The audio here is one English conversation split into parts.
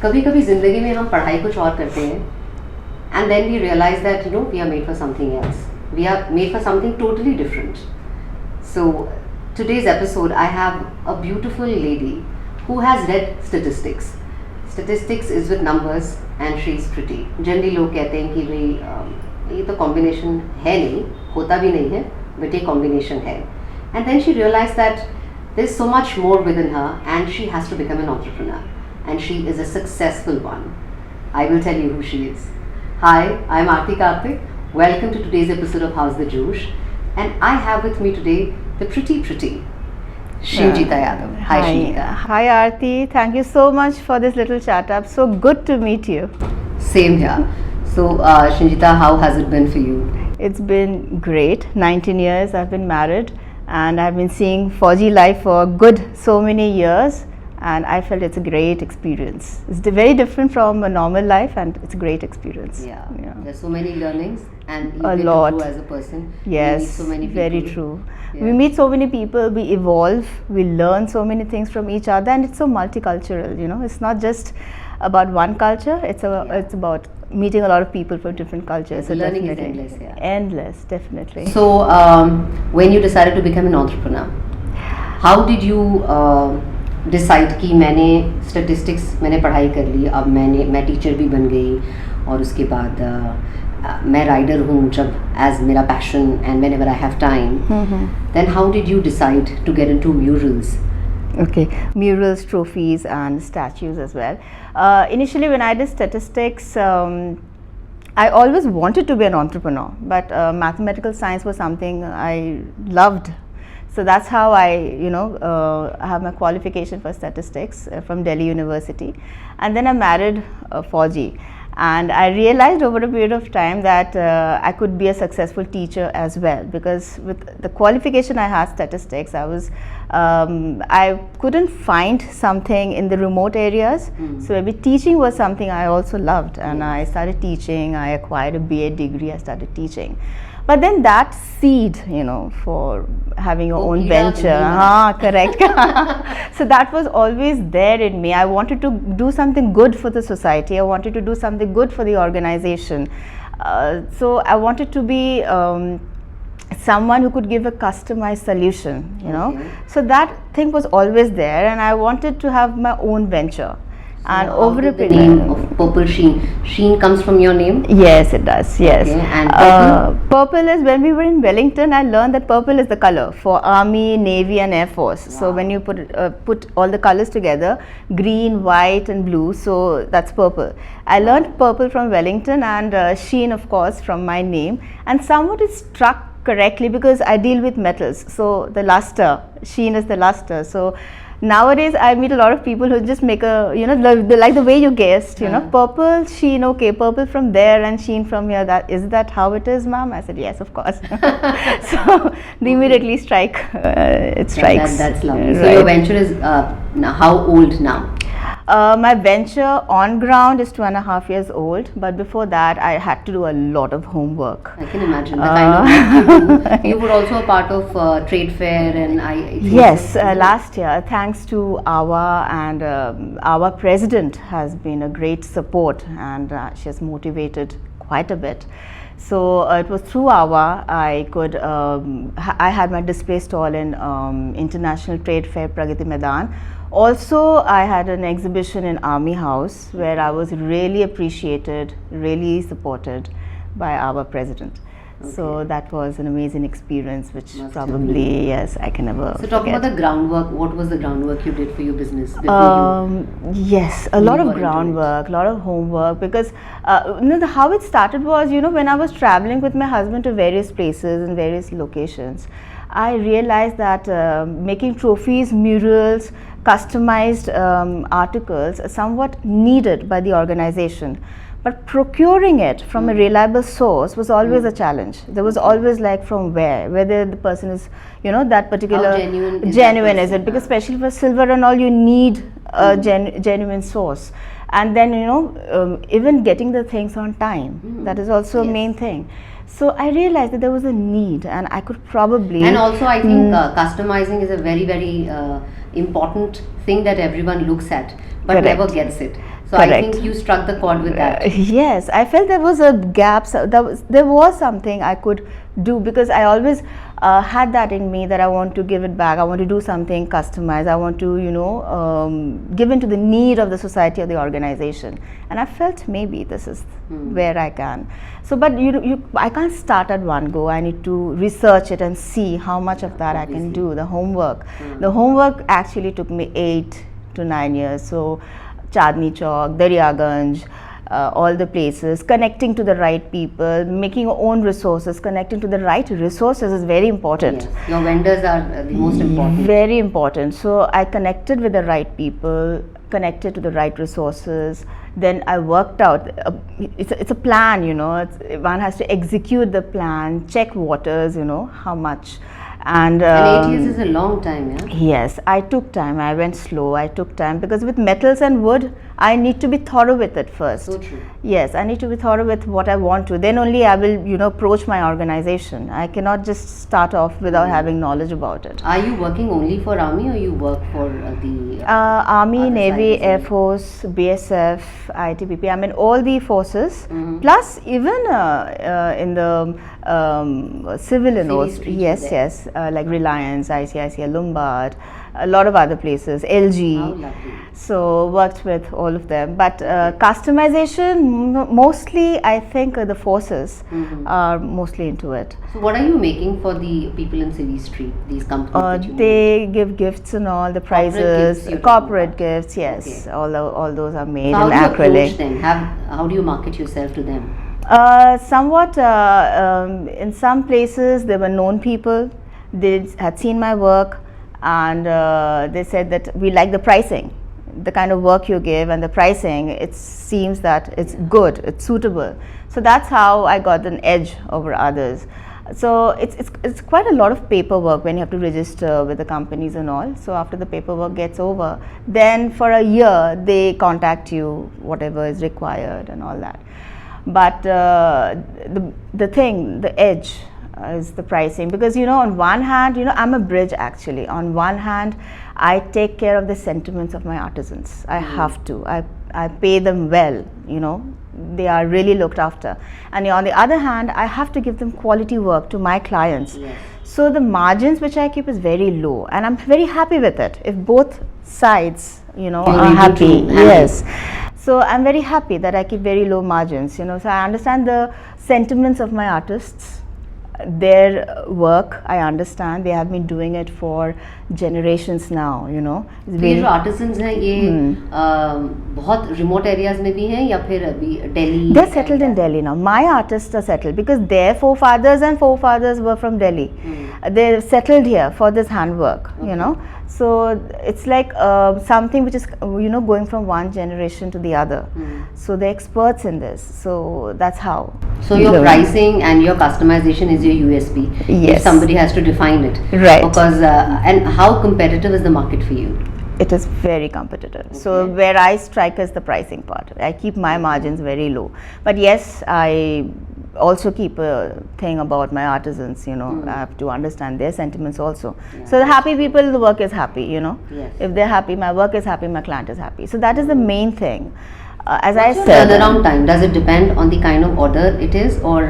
कभी कभी जिंदगी में हम पढ़ाई कुछ और करते हैं and then we realize that we are made for something else. We are made for something totally different. So today's episode I have a beautiful lady who has read statistics. Statistics is with numbers and she is pretty. Generally लोग कहते हैं कि भाई ये तो combination है नहीं, होता भी नहीं है, but ये combination है. And then she realized that there's so much more within her and she has to become an entrepreneur. And she is a successful one. I will tell you who she is. Hi, I'm Arthi Karthik. Welcome to today's episode of How's the Josh. And I have with me today the pretty Sheenjita Yadav. Hi Sheenjita. Hi Arthi. Thank you so much for this little chat up. So good to meet you. Same here. So Sheenjita, how has it been for you? It's been great. 19 years I've been married and I've been seeing fauji life for good so many years. And I felt it's a great experience. It's very different from a normal life and it's a great experience. Yeah. There's so many learnings and you a get lot. to grow as a person. Yes, you meet so many people. Very true. Yeah. We meet so many people, we evolve, we learn so many things from each other and it's so multicultural, It's not just about one culture, it's about meeting a lot of people from different cultures. So learning is endless, yeah. Endless, definitely. So when you decided to become an entrepreneur, how did you decide की मैंने statistics मैंने पढ़ाई कर ली, अब मैं teacher भी बन गई और उसके बाद मैं राइडर हूँ जब एज मेरा passion and whenever I have time. Then how did you decide to get into murals? Okay, murals, trophies and statues as well. Initially when I did statistics, I always wanted to be an entrepreneur, but mathematical science was something I loved. So that's how I, have my qualification for statistics from Delhi University. And then I married fauji. And I realized over a period of time that I could be a successful teacher as well, because with the qualification I had statistics, I couldn't find something in the remote areas. So maybe teaching was something I also loved, and I started teaching. I acquired a BA degree. I started teaching. But then that seed, for having your own venture, correct. So that was always there in me. I wanted to do something good for the society. I wanted to do something good for the organization. So I wanted to be someone who could give a customized solution, Okay. So that thing was always there, and I wanted to have my own venture. And so over a the period, name of Purple Sheen. Sheen comes from your name? Yes, it does. Yes. Okay. And purple? Purple is, when we were in Wellington, I learned that purple is the color for Army, Navy, and Air Force. Wow. So when you put all the colors together, green, white, and blue, so that's purple. I learned purple from Wellington, and Sheen, of course, from my name. And somewhat it struck correctly because I deal with metals. So the luster, Sheen is the luster. So nowadays I meet a lot of people who just make a, like the way you guessed, purple, sheen, okay, purple from there and sheen from here. Is that how it is, ma'am? I said, yes, of course. So they immediately it strikes. That's lovely. Right. So your venture is now, how old now? My venture on ground is 2.5 years old, but before that I had to do a lot of homework. I can imagine the kind of work you do. You were also a part of trade fair, and yes, last year, thanks to our president has been a great support, and she has motivated quite a bit. So it was through I had my display stall in International Trade Fair Pragati Maidan. Also, I had an exhibition in Army House where I was really appreciated, really supported by our president. Okay. So that was an amazing experience, which probably, yes, I can never So talk forget. about the groundwork. What was the groundwork you did for your business? Yes, a lot of groundwork, a lot of homework, because how it started was, when I was traveling with my husband to various places and various locations, I realized that making trophies, murals, customized articles are somewhat needed by the organization. But procuring it from a reliable source was always a challenge. There was always like from whether the person is, that particular how genuine is it? Because especially for silver and all, you need a genuine source. And then, even getting the things on time, that is also a main thing. So I realized that there was a need, and I could probably. And also, I think customizing is a very, very important thing that everyone looks at, but Correct. never gets it. So I think you struck the chord with that. Yes, I felt there was a gap. So there was something I could do, because I always had that in me, that I want to give it back. I want to do something customized. I want to, give into the need of the society or the organization. And I felt maybe this is where I can. So, but I can't start at one go. I need to research it and see how much of that I can do. The homework. The homework actually took me 8 to 9 years. So, Chandni Chowk, Daryaganj, all the places, connecting to the right people, making your own resources, connecting to the right resources is very important. Yes. Your vendors are the most important. Very important. So I connected with the right people, connected to the right resources. Then I worked out, it's a plan, one has to execute the plan, check waters, how much. And 8 years is a long time, yeah? Yes, I took time. I went slow. I took time, because with metals and wood, I need to be thorough with it first. So true. Yes, I need to be thorough with what I want to. Then only I will, approach my organization. I cannot just start off without having knowledge about it. Are you working only for Army, or you work for the Army, Navy, Air Force, BSF, ITBP? I mean, all the forces. Plus, even in the civil and all. Yes. Like Reliance, ICICI, Lombard, a lot of other places, LG. How lovely. So worked with all of them. But customization, mostly I think the forces are mostly into it. So what are you making for the people in Civvy Street, these companies that you they give gifts and all, the prizes, corporate gifts, yes. Okay. All those are made so in how do you acrylic. approach them? How do you market yourself to them? Somewhat in some places there were known people. They had seen my work, and they said that we like the pricing, the kind of work you give, and the pricing, it seems that it's good, it's suitable. So that's how I got an edge over others. So it's quite a lot of paperwork when you have to register with the companies and all. So after the paperwork gets over, then for a year they contact you, whatever is required and all that. But the edge is the pricing, because on one hand, I'm a bridge actually. On one hand, I take care of the sentiments of my artisans. I have to. I pay them well, they are really looked after. And on the other hand, I have to give them quality work to my clients. Yes. So the margins which I keep is very low, and I'm very happy with it. If both sides, are happy. Yes. So I'm very happy that I keep very low margins, So I understand the sentiments of my artists, their work. I understand they have been doing it for generations now, ये जो artisans हैं ये बहुत remote areas में भी हैं या फिर अभी Delhi? They're settled in Delhi now. My artists are settled because their forefathers were from Delhi. They're settled here for this handwork, So it's like something which is going from one generation to the other. So they're experts in this. So that's how. So your pricing and your customization is your USP. Yes. If somebody has to define it. Right. Because and how competitive is the market for you? It is very competitive. Okay. So where I strike is the pricing part. I keep my margins very low. But yes, I also keep a thing about my artisans, I have to understand their sentiments also. Yeah. So the happy people, the work is happy, Yes. If they're happy, my work is happy, my client is happy. So that is the main thing. As What's I said, turnaround time, does it depend on the kind of order it is, or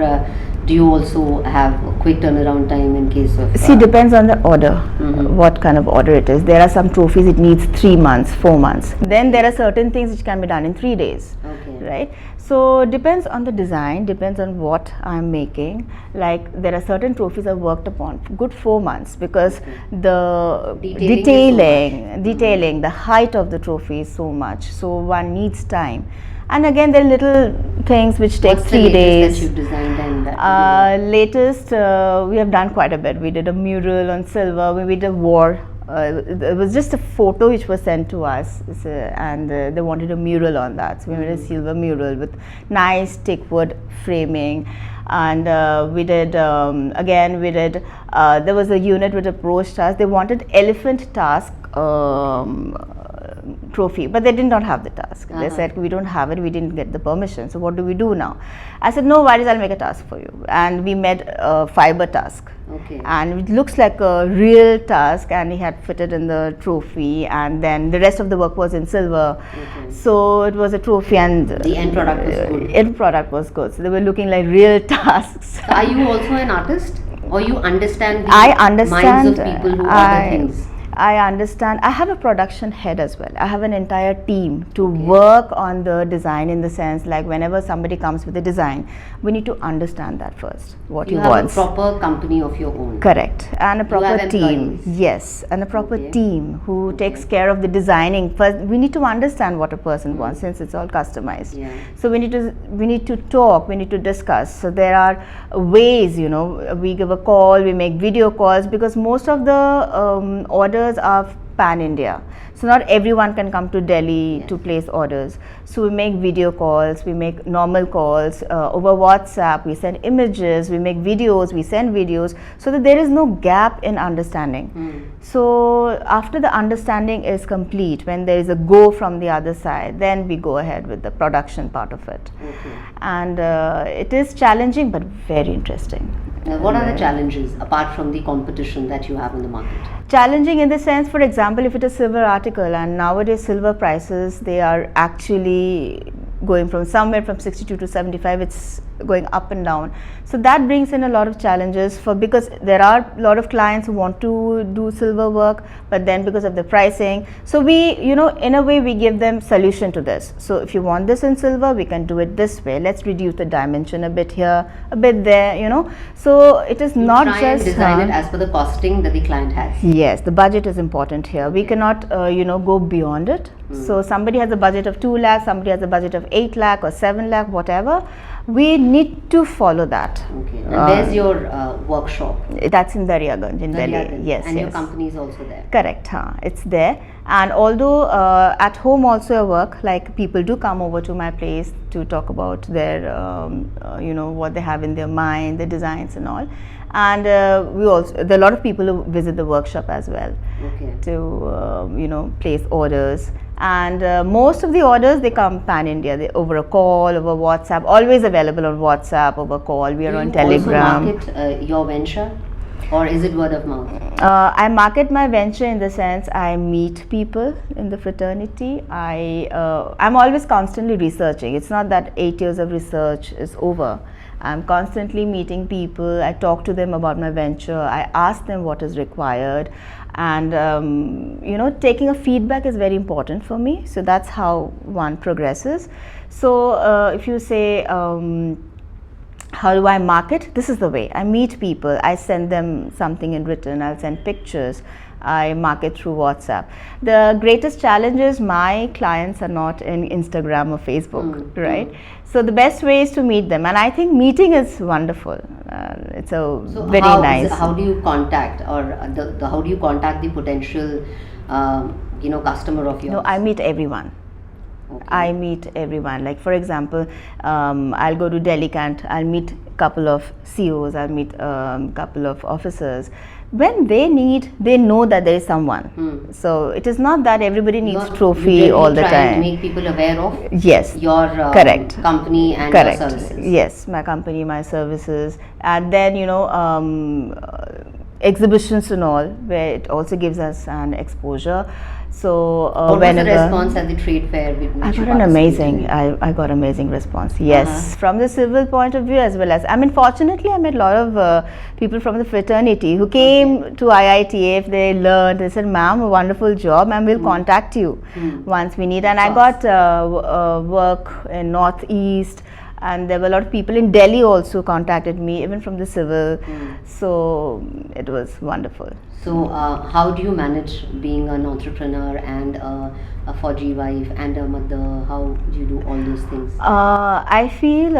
do you also have a quick turnaround time in case of... See, depends on the order, what kind of order it is. There are some trophies it needs 3 months, 4 months. Then there are certain things which can be done in 3 days, right? So depends on the design, depends on what I'm making. Like there are certain trophies I've worked upon good 4 months, because the detailing, the height of the trophy is so much. So one needs time. And again, there are little things which take 3 days. That you've designed and latest, we have done quite a bit. We did a mural on silver. We did a war. It was just a photo which was sent to us, and they wanted a mural on that. So we made a silver mural with nice thick wood framing. And we did there was a unit which approached us. They wanted elephant tusk trophy, but they did not have the task. They said, we don't have it, we didn't get the permission, so what do we do now? I said, no worries, I'll make a task for you. And we made a fiber task. Okay. And it looks like a real task, and he had fitted in the trophy, and then the rest of the work was in silver. Okay. So it was a trophy, and the end product was good. End product was good. So they were looking like real tasks. So are you also an artist, or you understand the I understand, minds of people who order things? I understand. I have a production head as well. I have an entire team to work on the design, in the sense like whenever somebody comes with a design, we need to understand that first, what he wants. You have a proper company of your own. Correct. And a proper team. Employees. Yes. And a proper team who takes care of the designing. First, we need to understand what a person wants, since it's all customized. Yeah. So we need to talk, we need to discuss. So there are ways, you know, we give a call, we make video calls, because most of the orders are pan-India. So not everyone can come to Delhi to place orders. So we make video calls, we make normal calls over WhatsApp, we send images, we make videos, we send videos, so that there is no gap in understanding. So after the understanding is complete, when there is a go from the other side, then we go ahead with the production part of it. And it is challenging but very interesting. Now, what are the challenges apart from the competition that you have in the market? Challenging in the sense, for example, if it is silver article, and nowadays silver prices, they are actually going from somewhere from 62 to 75, it's going up and down. So that brings in a lot of challenges, because there are a lot of clients who want to do silver work, but then because of the pricing, so we, you know, in a way we give them solution to this. So if you want this in silver, we can do it this way. Let's reduce the dimension a bit here, a bit there, you know. So it is not try just and design it as per the costing that the client has. Yes, the budget is important here. We cannot, you know, go beyond it. So somebody has a budget of 2 lakh, somebody has a budget of 8 lakh or 7 lakh, whatever. We need to follow that. Okay. And where's your workshop? That's in Daryaganj in Delhi. Yes. And your company is also there. Correct. It's there. And although at home also I work, like people do come over to my place to talk about their, you know, what they have in their mind, the designs and all. And we also, there are a lot of people who visit the workshop as well to, you know, place orders. And most of the orders, they come pan-India, they over a call, over WhatsApp, always available on WhatsApp, over call, we are on Telegram. Do you also market your venture, or is it word of mouth? I market my venture in the sense I meet people in the fraternity. I'm always constantly researching. It's not that 8 years of research is over. I'm constantly meeting people. I talk to them about my venture. I ask them what is required. And you know, taking a feedback is very important for me. So that's how one progresses. So if you say, how do I market? This is the way. I meet people. I send them something in written. I'll send pictures. I market through WhatsApp. The greatest challenge is my clients are not in Instagram or Facebook, right? So the best way is to meet them, and I think meeting is wonderful. It's a very nice. How do you contact, or how do you contact the potential, you know, customer of yours? No, I meet everyone. I meet everyone. Like for example, I'll go to Delhi Cant. I'll meet a couple of CEOs. I'll meet a couple of officers. When they need, they know that there is someone. So it is not that everybody needs trophy all the time. To make people aware of your correct company and your services. Yes, my company, my services, and then you know exhibitions and all, where it also gives us an exposure. So what was the response at the trade fair? I got an amazing, I got amazing response. Yes, from the civil point of view as well as, I mean, fortunately I met a lot of people from the fraternity who came to IITF. They learned, they said, ma'am, a wonderful job, and we'll contact you once we need. And I got work in Northeast, and there were a lot of people in Delhi also contacted me, even from the civil. So it was wonderful. So how do you manage being an entrepreneur and a fauji wife and a mother? How do you do all those things? I feel,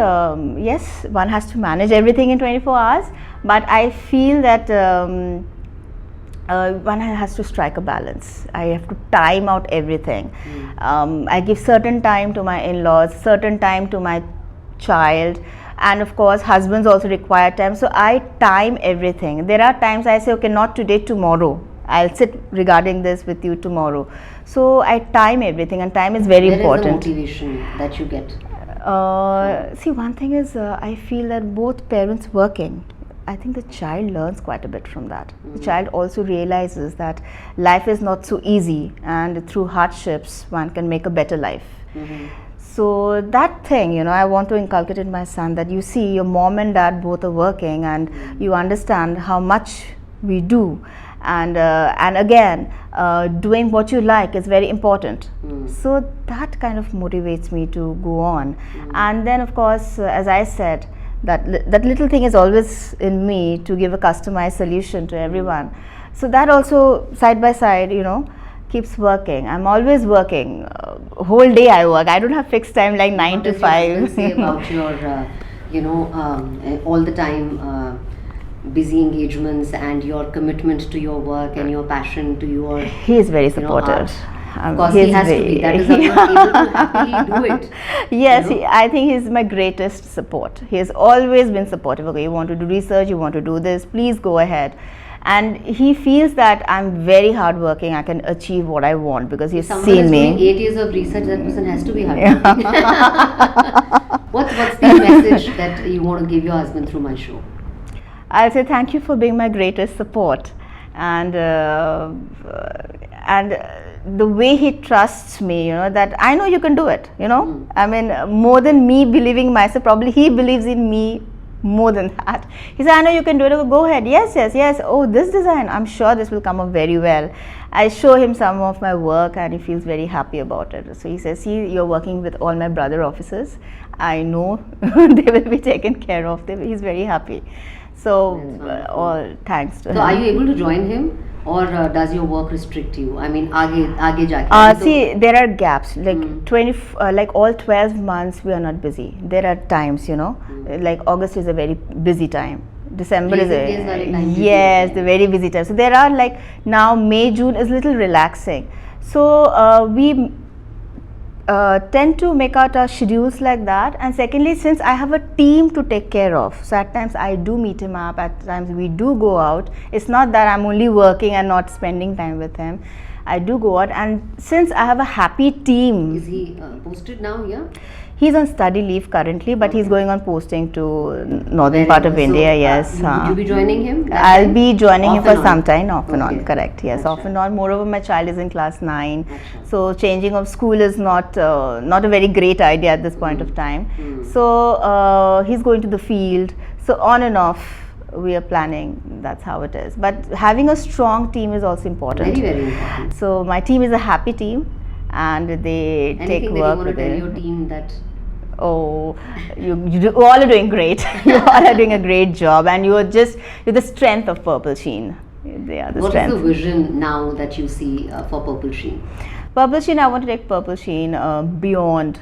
yes, one has to manage everything in 24 hours, but I feel that one has to strike a balance. I have to time out everything. I give certain time to my in-laws, certain time to my child, and of course husbands also require time. So I time everything. There are times I say, okay, not today, tomorrow I'll sit regarding this with you tomorrow. So I time everything, and time is very important. Where is the motivation that you get? See, one thing is, I feel that both parents working, I think the child learns quite a bit from that. The child also realizes that life is not so easy, and through hardships one can make a better life. So that thing, you know, I want to inculcate in my son, that you see your mom and dad both are working, and you understand how much we do, and again, doing what you like is very important. So that kind of motivates me to go on. And then of course, as I said, that little thing is always in me to give a customized solution to everyone. So that also, side by side, you know, keeps working. I'm always working. Whole day I work. I don't have fixed time like 9 to 5. What does your husband say about your, you know, all the time busy engagements and your commitment to your work and your passion to your? He is very supportive. Of course, he has to be. That is how you are able to happily do it. Yes, you know? I think he's my greatest support. He has always been supportive. Okay, you want to do research, you want to do this, please go ahead. And he feels that I'm very hardworking. I can achieve what I want because he's seen me. Doing 8 years of research, that person has to be hardworking. What's the message that you want to give your husband through my show? I'll say thank you for being my greatest support, and the way he trusts me, you know, that I know you can do it, you know. I mean, more than me believing myself, probably he believes in me more than that. He said, I know you can do it. I go ahead. Yes. Oh, this design, I'm sure this will come up very well. I show him some of my work and he feels very happy about it. So he says, see, you're working with all my brother officers. I know they will be taken care of. He's very happy. So all thanks to him. So are you able to join him? Or does your work restrict you? I mean, aage jaake. See, there are gaps. Like like all 12 months, we are not busy. There are times, you know, like August is a very busy time. December is the very busy time. So there are like now May, June is little relaxing. So we tend to make out our schedules like that. And secondly, since I have a team to take care of, so at times I do meet him up, at times we do go out. It's not that I'm only working and not spending time with him. I do go out, and since I have a happy team. Is he posted now here? He's on study leave currently, but he's going on posting to northern part of India. Yes. Would you be joining him? I'll be joining him for some time, off and on. Correct. Yes, off and on. Moreover, my child is in class 9, so changing of school is not a very great idea at this point of time. So he's going to the field. So on and off, we are planning. That's how it is. But having a strong team is also important. Very, very important. So my team is a happy team, and they take work with it. Anything that you want to tell your team that? Oh, you all are doing great. You all are doing a great job, and you're the strength of Purple Sheen. They are the strength. What is the vision now that you see for Purple Sheen? Purple Sheen, I want to take Purple Sheen beyond,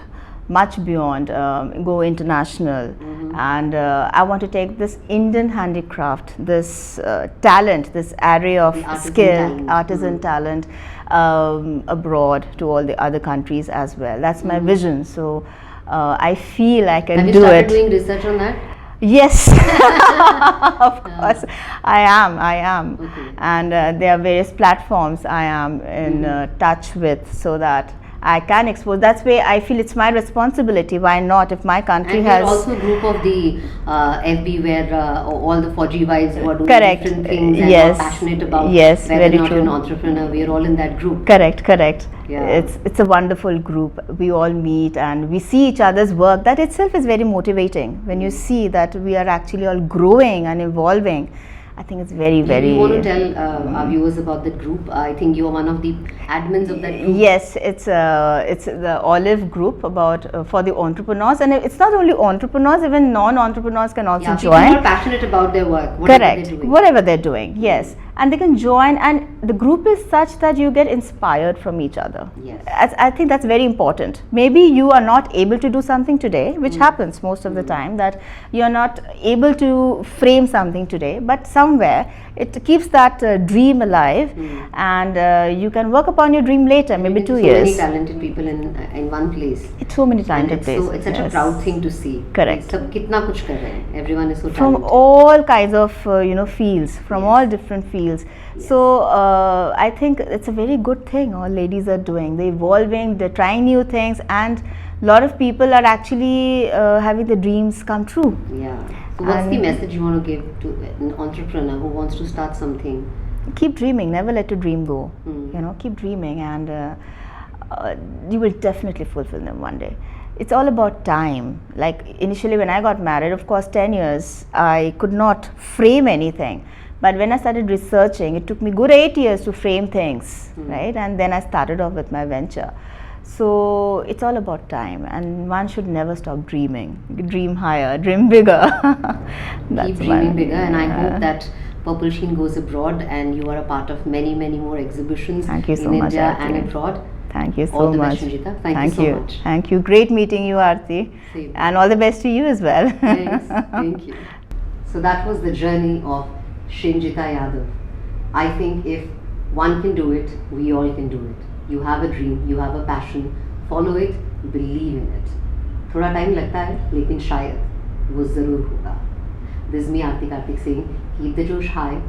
much beyond, go international, and I want to take this Indian handicraft, this talent, this array of skill, artisan talent abroad to all the other countries as well. That's my vision. So I feel I can do it. Have you started doing research on that? Yes, of course, I am. Okay. And there are various platforms I am in touch with, so that I can expose. That's where I feel it's my responsibility. Why not? If my country has. And also a group of the FB where all the faujibiwis who are doing different things and are passionate about. Yes, where very they're not true. an entrepreneur. We are all in that group. Correct. Yeah. It's a wonderful group. We all meet and we see each other's work. That itself is very motivating. When you see that we are actually all growing and evolving, I think it's very, very. You want to tell our viewers about that group? I think you are one of the admins of that group. Yes, it's the Olive group about for the entrepreneurs, and it's not only entrepreneurs, even non-entrepreneurs can also join. People are passionate about their work. Whatever they're doing. Yes, and they can join, and the group is such that you get inspired from each other. Yes, I think that's very important. Maybe you are not able to do something today, which happens most of the time, that you are not able to frame something today, but somewhere it keeps that dream alive, and you can work upon your dream later, maybe 2 so years. many talented people in one place. It's so many talented And places. so it's such a proud thing to see. Correct. सब कितना कुछ कर रहे हैं. Everyone is so From talented. all kinds of fields, from all different fields. So I think it's a very good thing all ladies are doing. They're evolving, they're trying new things, and a lot of people are actually having the dreams come true. Yeah. So what's the message you want to give to an entrepreneur who wants to start something? Keep dreaming, never let your dream go. Keep dreaming, and you will definitely fulfill them one day. It's all about time. Like initially when I got married, of course 10 years I could not frame anything, but when I started researching, it took me good 8 years to frame things, right? And then I started off with my venture. So it's all about time, and one should never stop dreaming. Dream higher, dream bigger. Keep dreaming bigger, and I hope that Purple Sheen goes abroad and you are a part of many more exhibitions Thank you so in much, India Arthi. and abroad. Thank you so All the much. best, Sheenjita. Thank you so much. Thank you. Great meeting you, Arthi. Same. And all the best to you as well. Thanks. Thank you. So that was the journey of Sheenjita Yadav. I think if one can do it, we all can do it. You have a dream, you have a passion, follow it, believe in it. थोड़ा time लगता है, लेकिन शायद वो ज़रूर होगा. This is me, Arthi Karthik, saying keep the josh high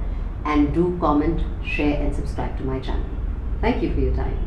and do comment, share and subscribe to my channel. Thank you for your time.